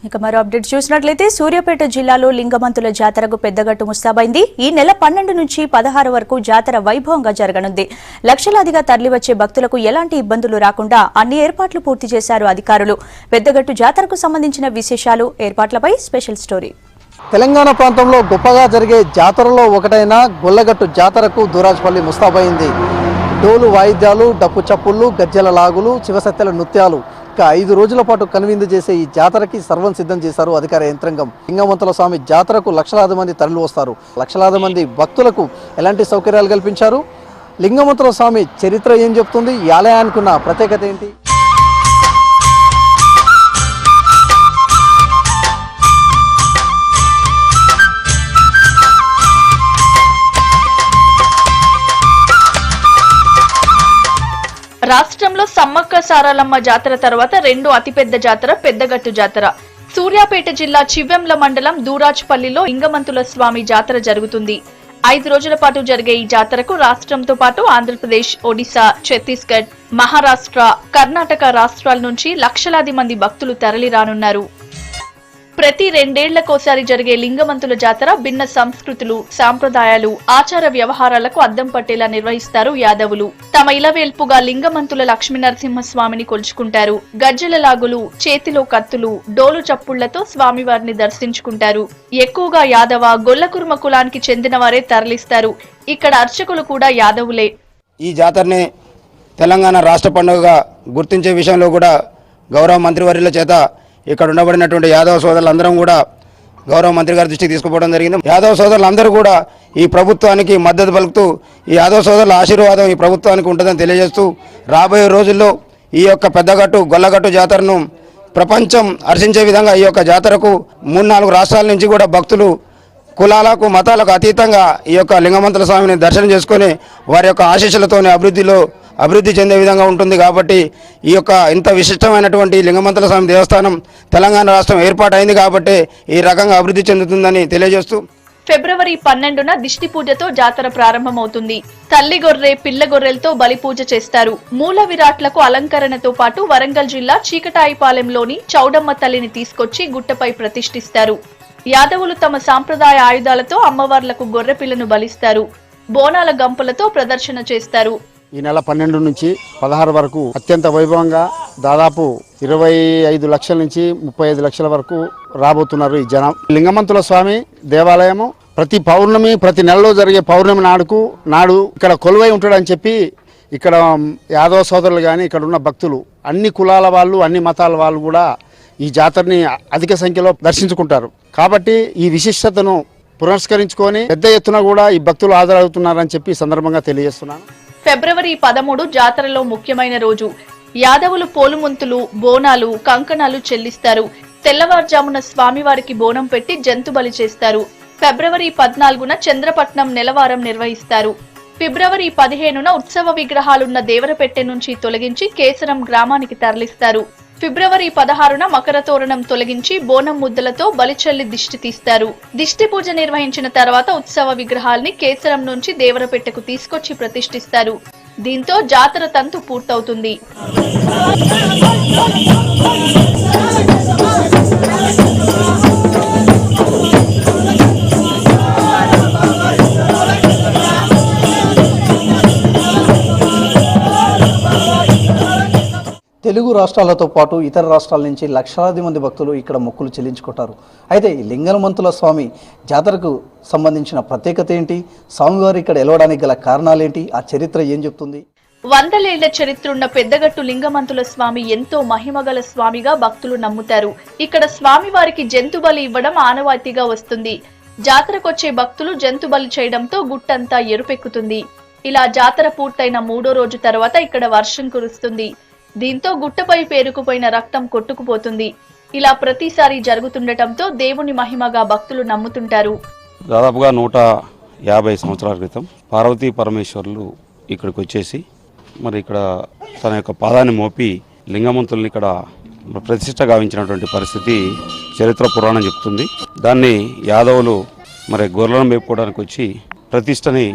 ఇక మరో అప్డేట్ చూసినట్లయితే సూర్యాపేట జిల్లాలో లింగమంతుల జాతరకు పెద్దగట్టు ముస్తాబైంది. ఈ నెల 12 నుంచి 16 వరకు జాతర వైభవంగా జరగనుంది. లక్షలాదిగా తరలివచ్చే భక్తులకు ఎలాంటి ఇబ్బందులు రాకుండా అన్ని ఏర్పాట్లు పూర్తి చేశారు అధికారులు. పెద్దగట్టు జాతరకు సంబంధించిన విశేషాలు, ఏర్పాట్లపై స్పెషల్ స్టోరీ. తెలంగాణ ప్రాంతంలో గొప్పగా జరిగే జాతరలో ఒకటైన గొల్లగట్టు జాతరకు దూరాజ్పల్లి ముస్తాబైంది. డోలు వాయిద్యాలు, డప్పు చప్పుళ్ళు, గజ్జెల లాగులు, శివసత్యల నృత్యాలు, ఇక 5 రోజుల పాటు కనువిందు చేసే ఈ జాతరకి సర్వం సిద్ధం చేశారు అధికార యంత్రాంగం. లింగమంతుల స్వామి జాతరకు లక్షలాది మంది తరలి వస్తారు. లక్షలాది మంది భక్తులకు ఎలాంటి సౌకర్యాలు కల్పించారు, లింగమంతుల స్వామి చరిత్ర ఏం చెప్తుంది, ఈ ఆలయానికి ఉన్న ప్రత్యేకత ఏంటి? రాష్ట్రంలో సమ్మక్క సారాలమ్మ జాతర తర్వాత రెండో అతిపెద్ద జాతర పెద్దగట్టు జాతర. సూర్యాపేట జిల్లా చివ్వెంల మండలం దూరాజ్పల్లిలో లింగమంతుల స్వామి జాతర జరుగుతుంది. 5 రోజుల పాటు జరిగే ఈ జాతరకు రాష్ట్రంతో పాటు ఆంధ్రప్రదేశ్, ఒడిశా, ఛత్తీస్గఢ్, మహారాష్ట్ర, కర్ణాటక రాష్ట్రాల నుంచి లక్షలాది మంది భక్తులు తరలి రానున్నారు. ప్రతి 2 ఏళ్లకోసారి జరిగే లింగమంతుల జాతర భిన్న సంస్కృతులు, సాంప్రదాయాలు, ఆచార వ్యవహారాలకు అద్దం పట్టేలా నిర్వహిస్తారు యాదవులు. తమ ఇలవేల్పుగా లింగమంతుల లక్ష్మీనరసింహస్వామిని కొలుచుకుంటారు. గజ్జెల లాగులు, చేతిలో కత్తులు, డోలు చప్పుళ్లతో స్వామివారిని దర్శించుకుంటారు. ఎక్కువగా యాదవ, గొల్లకుర్మ కులానికి చెందిన వారే తరలిస్తారు. ఇక్కడ అర్చకులు కూడా యాదవులే. ఈ జాతరని తెలంగాణ రాష్ట్ర పండుగగా గుర్తించే విషయంలో కూడా గౌరవ మంత్రివర్యుల చేత ఇక్కడ ఉండబడినటువంటి యాదవ సోదరులందరం కూడా గౌరవ మంత్రి గారి దృష్టికి తీసుకుపోవడం జరిగింది. యాదవ సోదరులందరూ కూడా ఈ ప్రభుత్వానికి మద్దతు పలుకుతూ ఈ యాదవ సోదరుల ఆశీర్వాదం ఈ ప్రభుత్వానికి ఉంటుందని తెలియజేస్తూ రాబోయే రోజుల్లో ఈ యొక్క పెద్దగట్టు గొల్లగట్టు జాతరను ప్రపంచం హర్షించే విధంగా ఈ యొక్క జాతరకు 3-4 రాష్ట్రాల నుంచి కూడా భక్తులు కులాలకు, మతాలకు అతీతంగా ఈ యొక్క లింగమంతుల స్వామిని దర్శనం చేసుకొని వారి యొక్క ఆశీస్సులతోనే అభివృద్ధి చెందే విధంగా ఉంటుంది. కాబట్టి ఈ యొక్క ఇంత విశిష్టమైనటువంటి లింగమంతుల స్వామి దేవస్థానం తెలంగాణ రాష్ట్రం ఏర్పాటైంది కాబట్టి ఈ రకంగా అభివృద్ధి చెందుతుందని తెలియజేస్తూ ఫిబ్రవరి 12న దిష్టి పూజతో జాతర ప్రారంభమవుతుంది. తల్లి గొర్రె, పిల్ల గొర్రెలతో బలి పూజ చేస్తారు. మూల విరాట్లకు అలంకరణతో పాటు వరంగల్ జిల్లా చీకటాయిపాలెంలోని చౌడమ్మ తల్లిని తీసుకొచ్చి గుట్టపై ప్రతిష్ఠిస్తారు. యాదవులు తమ సాంప్రదాయ ఆయుధాలతో అమ్మవార్లకు గొర్రె పిల్లను బలిస్తారు. బోనాల గంపలతో ప్రదర్శన చేస్తారు. ఈ నెల 12 నుంచి 16 వరకు అత్యంత వైభవంగా దాదాపు 25 లక్షల నుంచి 35 లక్షల వరకు రాబోతున్నారు ఈ జనం. లింగమంతుల స్వామి దేవాలయము ప్రతి పౌర్ణమి, ప్రతి నెలలో జరిగే పౌర్ణమి నాడు ఇక్కడ కొలువై ఉంటాడని చెప్పి ఇక్కడ యాదవ సోదరులు కానీ ఇక్కడ ఉన్న భక్తులు అన్ని కులాల వాళ్ళు, అన్ని మతాల వాళ్ళు కూడా ఈ జాతరని అధిక సంఖ్యలో దర్శించుకుంటారు. కాబట్టి ఈ విశిష్టతను పురస్కరించుకొని పెద్ద ఎత్తున కూడా ఈ భక్తులు హాజరవుతున్నారని చెప్పి సందర్భంగా తెలియజేస్తున్నాను. ఫిబ్రవరి 13 జాతరలో ముఖ్యమైన రోజు. యాదవులు పోలుముంతులు, బోనాలు, కంకణాలు చెల్లిస్తారు. తెల్లవారుజామున స్వామివారికి బోనం పెట్టి జంతు బలి చేస్తారు. ఫిబ్రవరి 14న చంద్రపట్నం నెలవారం నిర్వహిస్తారు. ఫిబ్రవరి 15న ఉత్సవ విగ్రహాలున్న దేవరపెట్టె నుంచి తొలగించి కేసరం గ్రామానికి తరలిస్తారు. ఫిబ్రవరి 16న మకర తోరణం తొలగించి బోనం ముద్దలతో బలిచల్లి దిష్టి తీస్తారు. దిష్టి పూజ నిర్వహించిన తర్వాత ఉత్సవ విగ్రహాల్ని కేసరం నుంచి దేవరపెట్టెకు తీసుకొచ్చి ప్రతిష్ఠిస్తారు. దీంతో జాతర తంతు పూర్తవుతుంది. తెలుగు రాష్ట్రాలతో పాటు ఇతర రాష్ట్రాల నుంచి లక్షలాది మంది భక్తులు ఇక్కడ మొక్కులు చెల్లించుకుంటారు. అయితే ఈ లింగమంతుల స్వామి జాతరకు సంబంధించిన ప్రత్యేకత ఏంటి, స్వామివారు ఇక్కడ ఎలవడానికి గల కారణాలేంటి, ఆ చరిత్ర ఏం చెప్తుంది? 100 ఏళ్ల చరిత్రున్న పెద్దగట్టు లింగమంతుల స్వామి ఎంతో మహిమగల స్వామిగా భక్తులు నమ్ముతారు. ఇక్కడ స్వామివారికి జంతు బలి ఇవ్వడం ఆనవాయితీగా వస్తుంది. జాతరకొచ్చే భక్తులు జంతు బలి చేయడంతో గుట్టంతా ఎరుపెక్కుతుంది. ఇలా జాతర పూర్తయిన 3వ రోజు తర్వాత ఇక్కడ వర్షం కురుస్తుంది. దీంతో గుట్టపై పేరుకుపోయిన రక్తం కొట్టుకుపోతుంది. ఇలా ప్రతిసారి జరుగుతుండటంతో దేవుని మహిమగా భక్తులు నమ్ముతుంటారు. దాదాపుగా 150 సంవత్సరాల క్రితం పార్వతీ పరమేశ్వరులు ఇక్కడికి వచ్చేసి మరి ఇక్కడ తన యొక్క పాదాన్ని మోపి లింగమంతుల్ని ఇక్కడ ప్రతిష్ట గావించినటువంటి పరిస్థితి చరిత్ర పురాణం చెప్తుంది. దాన్ని యాదవులు మరి గొర్రెలను మేపుకోవడానికి వచ్చి ప్రతిష్టని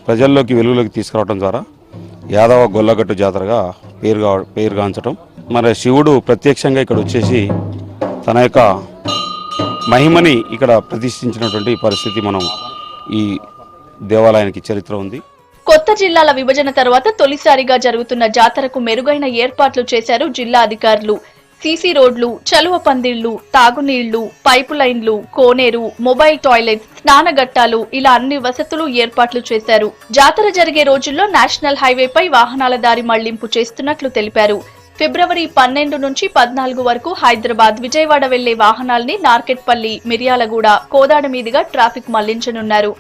ప్రజల్లోకి వెలుగులోకి తీసుకురావడం ద్వారా యాదవ గొల్లగట్టు జాతరగా పేరుగాంచడం. మరి శివుడు ప్రత్యక్షంగా ఇక్కడ వచ్చేసి తన యొక్క మహిమని ఇక్కడ ప్రతిష్ఠించినటువంటి పరిస్థితి మనం ఈ దేవాలయానికి చరిత్ర ఉంది. కొత్త జిల్లాల విభజన తర్వాత తొలిసారిగా జరుగుతున్న జాతరకు మెరుగైన ఏర్పాట్లు చేశారు జిల్లా అధికారులు. సీసీ రోడ్లు, చలువ పందిళ్లు, తాగునీళ్లు, పైపు లైన్లు, కోనేరు, మొబైల్ టాయిలెట్, స్నానఘట్టాలు ఇలా అన్ని వసతులు ఏర్పాట్లు చేశారు. జాతర జరిగే రోజుల్లో నేషనల్ హైవేపై వాహనాల దారి మళ్లింపు చేస్తున్నట్లు తెలిపారు. ఫిబ్రవరి 12 నుంచి 14 వరకు హైదరాబాద్, విజయవాడ వెళ్లే వాహనాల్ని నార్కెట్పల్లి, మిర్యాలగూడ, కోదాడ మీదుగా ట్రాఫిక్ మళ్లించనున్నారు.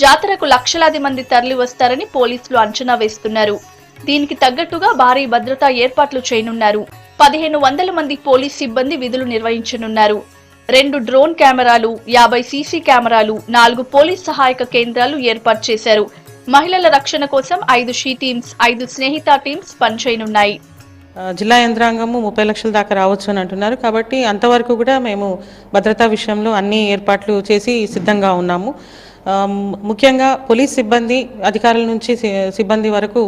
జాతరకు లక్షలాది మంది తరలి వస్తారని పోలీసులు అంచనా వేస్తున్నారు. దీనికి తగ్గట్టుగా భారీ భద్రతా ఏర్పాట్లు చేయనున్నారు. 1500 మంది పోలీస్ సిబ్బంది విధులు నిర్వహించనున్నారు. 2 డ్రోన్ కెమెరాలు, 50 సీసీ కెమెరాలు, 4 పోలీస్ సహాయక కేంద్రాలు ఏర్పాటు చేశారు. మహిళల రక్షణ కోసం 5 షీ టీమ్స్, 5 స్నేహిత టీమ్స్ పనిచేయనున్నాయి. జిల్లా యంత్రాంగము 30 లక్షల దాకా రావచ్చు అని అంటున్నారు. కాబట్టి అంతవరకు కూడా మేము భద్రతా విషయంలో అన్ని ఏర్పాట్లు చేసి సిద్ధంగా ఉన్నాము. ముఖ్యంగా పోలీస్ సిబ్బంది అధికారుల నుంచి సిబ్బంది వరకు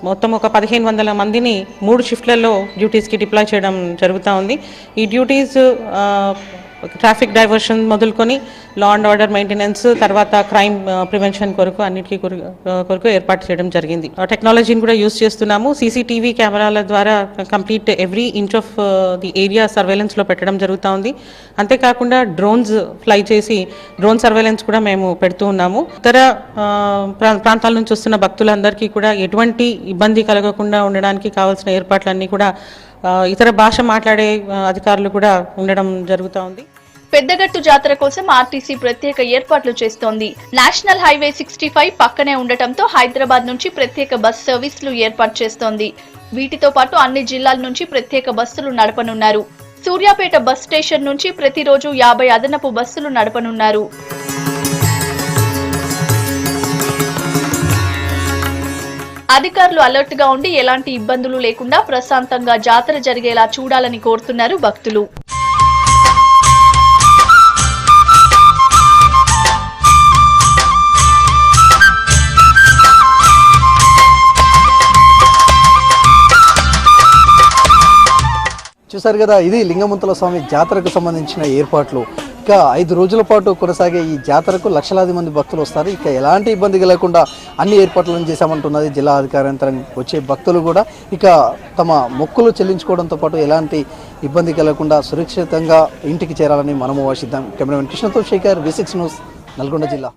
మొత్తం ఒక 1500 మందిని 3 షిఫ్ట్లలో డ్యూటీస్కి డిప్లాయ్ చేయడం జరుగుతూ ఉంది. ఈ డ్యూటీస్ ట్రాఫిక్ డైవర్షన్ మొదలుకొని లా అండ్ ఆర్డర్ మెయింటెనెన్స్, తర్వాత క్రైమ్ ప్రివెన్షన్ కొరకు అన్నిటికీ కొరకు ఏర్పాటు చేయడం జరిగింది. టెక్నాలజీని కూడా యూజ్ చేస్తున్నాము. సీసీటీవీ కెమెరాల ద్వారా complete every inch of the area సర్వేలెన్స్లో పెట్టడం జరుగుతూ ఉంది. అంతేకాకుండా డ్రోన్స్ ఫ్లై చేసి డ్రోన్ సర్వేలెన్స్ కూడా మేము పెడుతూ ఉన్నాము. ఇతర ప్రాంతాల నుంచి వస్తున్న భక్తులందరికీ కూడా ఎటువంటి ఇబ్బంది కలగకుండా ఉండడానికి కావాల్సిన ఏర్పాట్లన్నీ కూడా ఇతర భాష మాట్లాడే అధికారులు కూడా ఉండడం జరుగుతూ ఉంది. పెద్దగట్టు జాతర కోసం ఆర్టీసీ ప్రత్యేక ఏర్పాట్లు చేస్తోంది. నేషనల్ హైవే 65 పక్కనే ఉండటంతో హైదరాబాద్ నుంచి ప్రత్యేక బస్ సర్వీసులు ఏర్పాటు చేస్తోంది. వీటితో పాటు అన్ని జిల్లాల నుంచి ప్రత్యేక బస్సులు నడపనున్నారు. సూర్యాపేట బస్ స్టేషన్ నుంచి ప్రతిరోజు 50 అదనపు బస్సులు నడపనున్నారు. అధికారులు అలర్ట్ గా ఉండి ఎలాంటి ఇబ్బందులు లేకుండా ప్రశాంతంగా జాతర జరిగేలా చూడాలని కోరుతున్నారు భక్తులు. చూసారు కదా, ఇది లింగమంతుల స్వామి జాతరకు సంబంధించిన ఏర్పాట్లు. ఇక 5 రోజుల పాటు కొనసాగే ఈ జాతరకు లక్షలాది మంది భక్తులు వస్తారు. ఇక ఎలాంటి ఇబ్బంది లేకుండా అన్ని ఏర్పాట్లను చేశామంటున్నది జిల్లా అధికార యంత్రాంగం. వచ్చే భక్తులు కూడా ఇక తమ మొక్కులు చెల్లించుకోవడంతో పాటు ఎలాంటి ఇబ్బంది కలగకుండా సురక్షితంగా ఇంటికి చేరాలని మనము ఆశిద్దాం. కెమెరామెన్ కృష్ణతో శేఖర్, V6 న్యూస్, నల్గొండ జిల్లా.